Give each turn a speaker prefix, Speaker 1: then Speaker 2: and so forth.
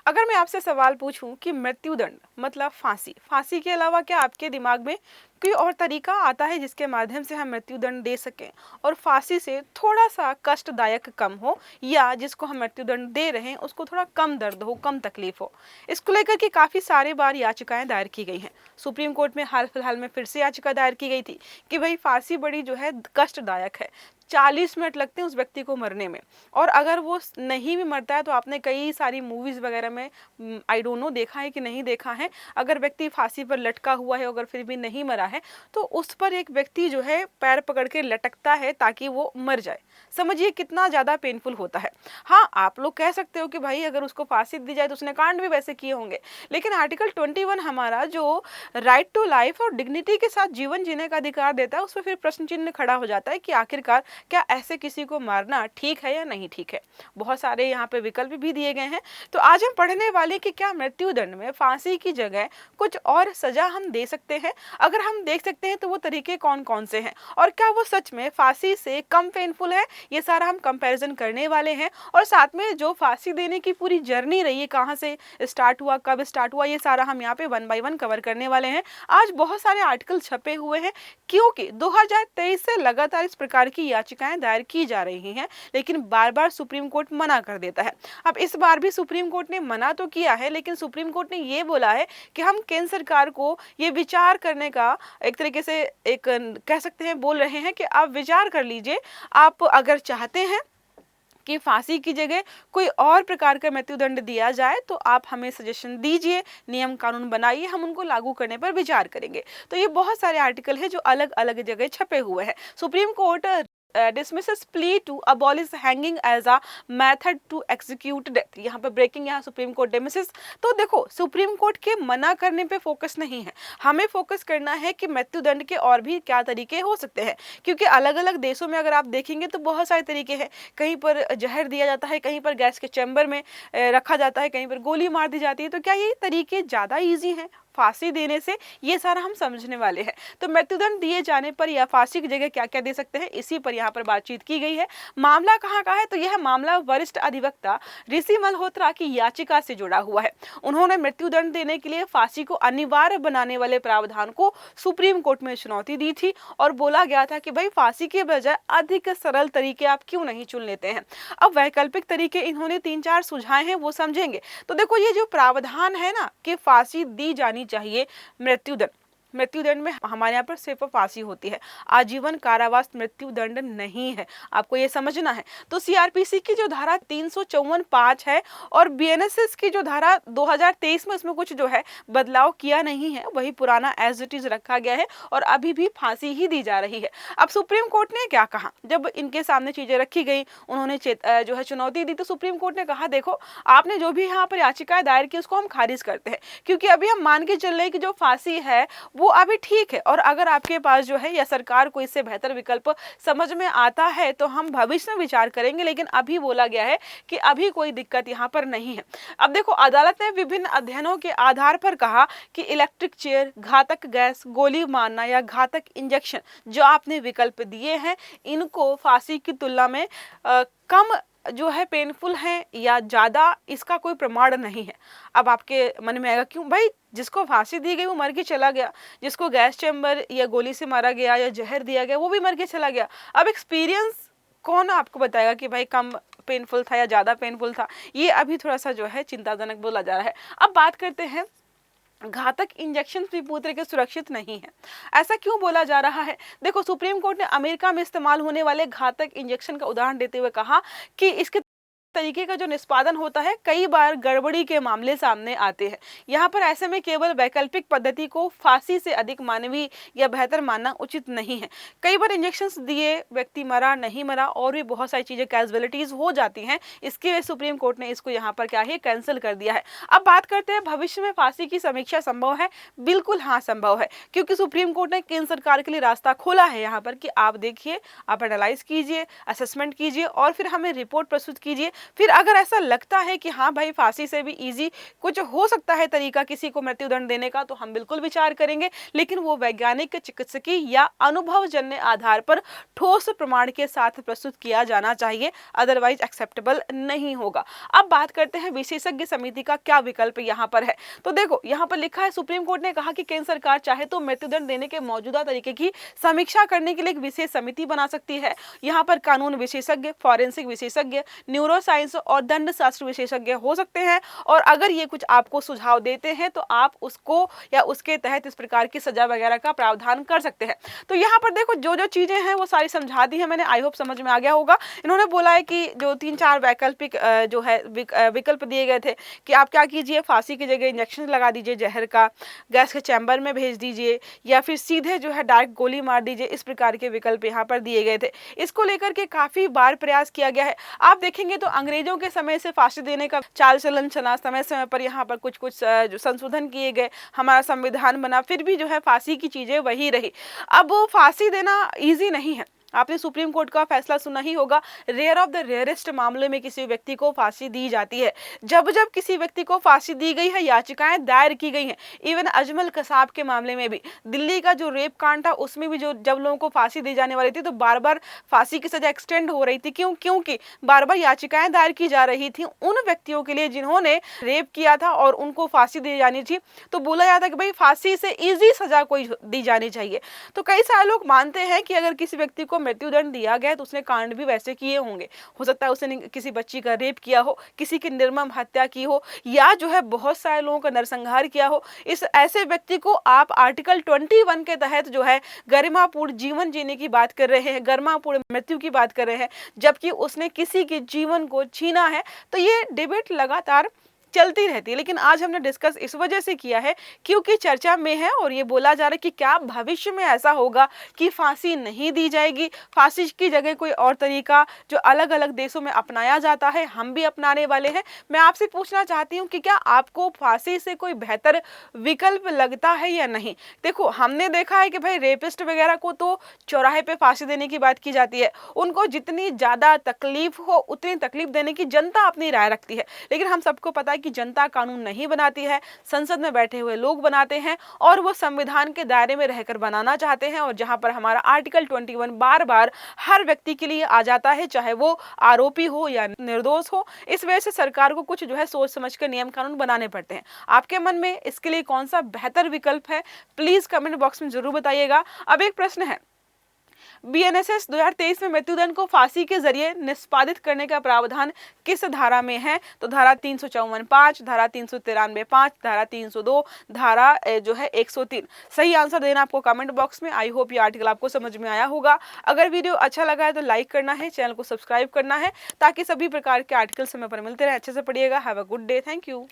Speaker 1: अगर मैं आपसे सवाल पूछूं कि मृत्युदंड मतलब फांसी, फांसी के अलावा क्या आपके दिमाग में कोई और तरीका आता है जिसके माध्यम से हम मृत्युदंड दे सकें और फांसी से थोड़ा सा कष्टदायक कम हो, या जिसको हम मृत्युदंड दे रहे हैं उसको थोड़ा कम दर्द हो, कम तकलीफ हो? इसको लेकर के काफी सारे बार याचिकाएं दायर की गई हैं। सुप्रीम कोर्ट में हाल फिलहाल में फिर से याचिका दायर की गई थी कि भाई फांसी बड़ी जो है कष्टदायक है, 40 मिनट लगते हैं उस व्यक्ति को मरने में, और अगर वो नहीं भी मरता है तो आपने कई सारी मूवीज वगैरह में आई डोंट नो देखा है कि नहीं देखा है, अगर व्यक्ति फांसी पर लटका हुआ है अगर फिर भी नहीं मरा है तो उस पर एक व्यक्ति जो है पैर पकड़ के लटकता है ताकि वो मर जाए। समझिए कितना ज्यादा पेनफुल होता है। हाँ, आप लोग कह सकते हो कि भाई अगर उसको फांसी दी जाए तो उसने कांड भी वैसे किए होंगे, लेकिन आर्टिकल 21 हमारा जो राइट टू लाइफ और डिग्निटी के साथ जीवन जीने का अधिकार देता है, उस पर फिर प्रश्न चिन्ह खड़ा हो जाता है कि आखिरकार क्या ऐसे किसी को मारना ठीक है या नहीं ठीक है। बहुत सारे यहाँ पे विकल्प भी दिए गए हैं। तो आज हम पढ़ने वाले कि क्या मृत्युदंड में फांसी की जगह कुछ और सजा हम दे सकते हैं, अगर हम देख सकते हैं तो वो तरीके कौन कौन से हैं, और क्या वो सच में फांसी से कम पेनफुल है, ये सारा हम कंपैरिजन करने वाले हैं। और साथ में जो फांसी देने की पूरी जर्नी रही है, कहाँ से स्टार्ट हुआ, कब स्टार्ट हुआ, ये सारा हम यहाँ पे 1 बाय 1 कवर करने वाले हैं। आज बहुत सारे आर्टिकल छपे हुए हैं क्योंकि 2023 से लगातार इस प्रकार की याचिकाएं दायर की जा रही हैं, लेकिन बार बार सुप्रीम कोर्ट मना कर देता है। अब इस बार भी सुप्रीम कोर्ट ने मना तो किया है, लेकिन सुप्रीम कोर्ट ने ये बोला है कि हम केंद्र सरकार को ये विचार करने का एक तरीके से एक कह सकते हैं बोल रहे हैं कि आप विचार कर लीजिए, आप अगर चाहते हैं कि फांसी की जगह कोई और प्रकार का मृत्युदंड दिया जाए तो आप हमें सजेशन दीजिए, नियम कानून बनाइए, हम उनको लागू करने पर विचार करेंगे। तो ये बहुत सारे आर्टिकल है जो अलग अलग जगह छपे हुए हैं। Supreme court dismisses plea to abolish hanging as a method to execute death। यहाँ पर ब्रेकिंग, यहाँ सुप्रीम कोर्ट डिसमिसेस। तो देखो, सुप्रीम कोर्ट के मना करने पे फोकस नहीं है, हमें फोकस करना है कि मृत्युदंड के और भी क्या तरीके हो सकते हैं, क्योंकि अलग अलग देशों में अगर आप देखेंगे तो बहुत सारे तरीके हैं। कहीं पर जहर दिया जाता है, कहीं पर गैस के चैम्बर में रखा जाता है, कहीं पर गोली मार दी जाती है। तो क्या ये तरीके ज़्यादा ईजी हैं फांसी देने से? ये सारा हम समझने वाले हैं। तो मृत्युदंड दिए जाने पर या फांसी की जगह क्या क्या दे सकते हैं, इसी पर यहाँ पर बातचीत की गई है। मामला कहाँ का है, तो यह मामला वरिष्ठ अधिवक्ता ऋषि मल्होत्रा की याचिका से जुड़ा हुआ है। उन्होंने मृत्युदंड देने के लिए फांसी को अनिवार्य बनाने वाले प्रावधान को सुप्रीम कोर्ट में चुनौती दी थी और बोला गया था कि भाई फांसी के बजाय अधिक सरल तरीके आप क्यों नहीं चुन लेते हैं। अब वैकल्पिक तरीके इन्होंने 3-4 सुझाए हैं, वो समझेंगे। तो देखो, ये जो प्रावधान है ना कि फांसी दी जानी चाहिए, मृत्युदंड में हमारे यहाँ पर सिर्फ फांसी होती है, आजीवन कारावास मृत्युदंड नहीं है, आपको ये समझना है। तो सीआरपीसी की जो धारा 354(5) है और बीएनएसएस की जो धारा 2023 में, इसमें कुछ जो है बदलाव किया नहीं है, वही पुराना एज इट इज रखा गया है और अभी भी फांसी ही दी जा रही है। अब सुप्रीम कोर्ट ने क्या कहा, जब इनके सामने चीजें रखी गई, उन्होंने जो है चुनौती दी, तो सुप्रीम कोर्ट ने कहा देखो, आपने जो भी यहाँ पर याचिकाएं दायर की उसको हम खारिज करते हैं, क्योंकि अभी हम मान के चल रहे हैं कि जो फांसी है वो अभी ठीक है, और अगर आपके पास जो है या सरकार को इससे बेहतर विकल्प समझ में आता है तो हम भविष्य में विचार करेंगे, लेकिन अभी बोला गया है कि अभी कोई दिक्कत यहाँ पर नहीं है। अब देखो, अदालत ने विभिन्न अध्ययनों के आधार पर कहा कि इलेक्ट्रिक चेयर, घातक गैस, गोली मारना या घातक इंजेक्शन जो आपने विकल्प दिए हैं, इनको फांसी की तुलना में कम जो है पेनफुल है या ज्यादा, इसका कोई प्रमाण नहीं है। अब आपके मन में आएगा क्यों भाई, जिसको फांसी दी गई वो मर के चला गया, जिसको गैस चैम्बर या गोली से मारा गया या जहर दिया गया वो भी मर के चला गया। अब एक्सपीरियंस कौन आपको बताएगा कि भाई कम पेनफुल था या ज्यादा पेनफुल था? ये अभी थोड़ा सा जो है चिंताजनक बोला जा रहा है। अब बात करते हैं, घातक इंजेक्शन भी पूरी तरीके सुरक्षित नहीं है। ऐसा क्यों बोला जा रहा है? देखो, सुप्रीम कोर्ट ने अमेरिका में इस्तेमाल होने वाले घातक इंजेक्शन का उदाहरण देते हुए कहा कि इसके तरीके का जो निष्पादन होता है, कई बार गड़बड़ी के मामले सामने आते हैं। यहाँ पर ऐसे में केवल वैकल्पिक पद्धति को फांसी से अधिक मानवीय या बेहतर मानना उचित नहीं है। कई बार इंजेक्शंस दिए, व्यक्ति मरा, नहीं मरा, और भी बहुत सारी चीजें, कैजुअलिटीज हो जाती हैं। इसके लिए सुप्रीम कोर्ट ने इसको यहाँ पर क्या है, कैंसिल कर दिया है। अब बात करते हैं, भविष्य में फांसी की समीक्षा संभव है? बिल्कुल हाँ, संभव है, क्योंकि सुप्रीम कोर्ट ने केंद्र सरकार के लिए रास्ता खोला है यहाँ पर कि आप देखिए, आप एनालाइज कीजिए, असेसमेंट कीजिए और फिर हमें रिपोर्ट प्रस्तुत कीजिए, फिर अगर ऐसा लगता है कि हाँ भाई फांसी से भी इजी कुछ हो सकता है तरीका किसी को मृत्युदंड देने का, तो हम बिल्कुल विचार करेंगे, लेकिन वो वैज्ञानिक, चिकित्सकीय या अनुभवजन्य आधार पर ठोस प्रमाण के साथ प्रस्तुत किया जाना चाहिए, अदरवाइज एक्सेप्टेबल नहीं होगा। अब बात करते हैं विशेषज्ञ समिति का क्या विकल्प यहाँ पर है। तो देखो यहाँ पर लिखा है, सुप्रीम कोर्ट ने कहा कि केंद्र सरकार चाहे तो मृत्युदंड देने के मौजूदा तरीके की समीक्षा करने के लिए एक विशेष समिति बना सकती है। यहाँ पर कानून विशेषज्ञ, फॉरेंसिक विशेषज्ञ, न्यूरो साइंस और दंड शास्त्र विशेषज्ञ हो सकते हैं, और अगर ये कुछ आपको सुझाव देते हैं तो आप उसको या उसके तहत इस प्रकार की सजा वगैरह का प्रावधान कर सकते हैं। तो यहाँ पर देखो जो जो चीजें हैं वो सारी समझा दी है मैंने, आई होप समझ में आ गया होगा। इन्होंने बोला है कि जो 3-4 वैकल्पिक जो है विकल्प दिए गए थे कि आप क्या कीजिए, फांसी की जगह इंजेक्शन लगा दीजिए जहर का, गैस के चैम्बर में भेज दीजिए, या फिर सीधे जो है डायरेक्ट गोली मार दीजिए। इस प्रकार के विकल्प यहाँ पर दिए गए थे। इसको लेकर के काफी बार प्रयास किया गया है। आप देखेंगे तो अंग्रेजों के समय से फांसी देने का चाल चलन चला, समय समय पर यहाँ पर कुछ कुछ संशोधन किए गए, हमारा संविधान बना, फिर भी जो है फांसी की चीजें वही रही। अब फांसी देना इजी नहीं है। आपने सुप्रीम कोर्ट का फैसला सुना ही होगा, रेयर ऑफ द रेयरेस्ट मामले में किसी व्यक्ति को फांसी दी जाती है। जब जब किसी व्यक्ति को फांसी दी गई है, याचिकाएं दायर की गई हैं, इवन अजमल कसाब के मामले में भी, दिल्ली का जो रेप कांड था उसमें भी जो जब लोगों को फांसी दी जाने वाली थी तो बार बार फांसी की सजा एक्सटेंड हो रही थी। क्योंकि बार बार याचिकाएं दायर की जा रही थी उन व्यक्तियों के लिए जिन्होंने रेप किया था और उनको फांसी दी जानी थी। तो बोला जाता कि भाई फांसी से ईजी सजा कोई दी जानी चाहिए। तो कई सारे लोग मानते हैं कि अगर किसी व्यक्ति को मृत्युदंड दिया गया तो उसने कांड भी वैसे किए होंगे। हो सकता है उसने किसी बच्ची का रेप किया हो, किसी की निर्मम हत्या की हो, या जो है बहुत सारे लोगों का नरसंहार किया हो। इस ऐसे व्यक्ति को आप आर्टिकल 21 के तहत जो है गरिमापूर्ण जीवन जीने की बात कर रहे हैं, गरिमापूर्ण मृत्यु की बात कर रहे हैं, जबकि उसने किसी के जीवन को छीना है। तो ये डिबेट लगातार चलती रहती है, लेकिन आज हमने डिस्कस इस वजह से किया है क्योंकि चर्चा में है और ये बोला जा रहा है कि क्या भविष्य में ऐसा होगा कि फांसी नहीं दी जाएगी, फांसी की जगह कोई और तरीका जो अलग अलग देशों में अपनाया जाता है हम भी अपनाने वाले हैं। मैं आपसे पूछना चाहती हूँ कि क्या आपको फांसी से कोई बेहतर विकल्प लगता है या नहीं। देखो हमने देखा है कि भाई रेपिस्ट वगैरह को तो चौराहे पे फांसी देने की बात की जाती है, उनको जितनी ज्यादा तकलीफ हो उतनी तकलीफ देने की जनता अपनी राय रखती है, लेकिन हम सबको पता है कि जनता कानून नहीं बनाती है, संसद में बैठे हुए लोग बनाते हैं और वो संविधान के दायरे में रहकर बनाना चाहते हैं। और जहां पर हमारा आर्टिकल 21 बार बार हर व्यक्ति के लिए आ जाता है, चाहे वो आरोपी हो या निर्दोष हो, इस वजह से सरकार को कुछ जो है सोच समझ कर नियम कानून बनाने पड़ते हैं। आपके मन में इसके लिए कौन सा बेहतर विकल्प है, प्लीज कमेंट बॉक्स में जरूर बताइएगा। अब एक प्रश्न है, बीएनएसएस 2023 में मृत्युदंड को फांसी के जरिए निष्पादित करने का प्रावधान किस धारा में है। तो धारा 354(5), धारा 393(5), धारा 302, धारा जो है 103। सही आंसर देना आपको कमेंट बॉक्स में। आई होप ये आर्टिकल आपको समझ में आया होगा। अगर वीडियो अच्छा लगा है तो लाइक करना है, चैनल को सब्सक्राइब करना है ताकि सभी प्रकार के आर्टिकल समय पर मिलते रहे। अच्छे से पढ़िएगा। Have a good day. Thank you.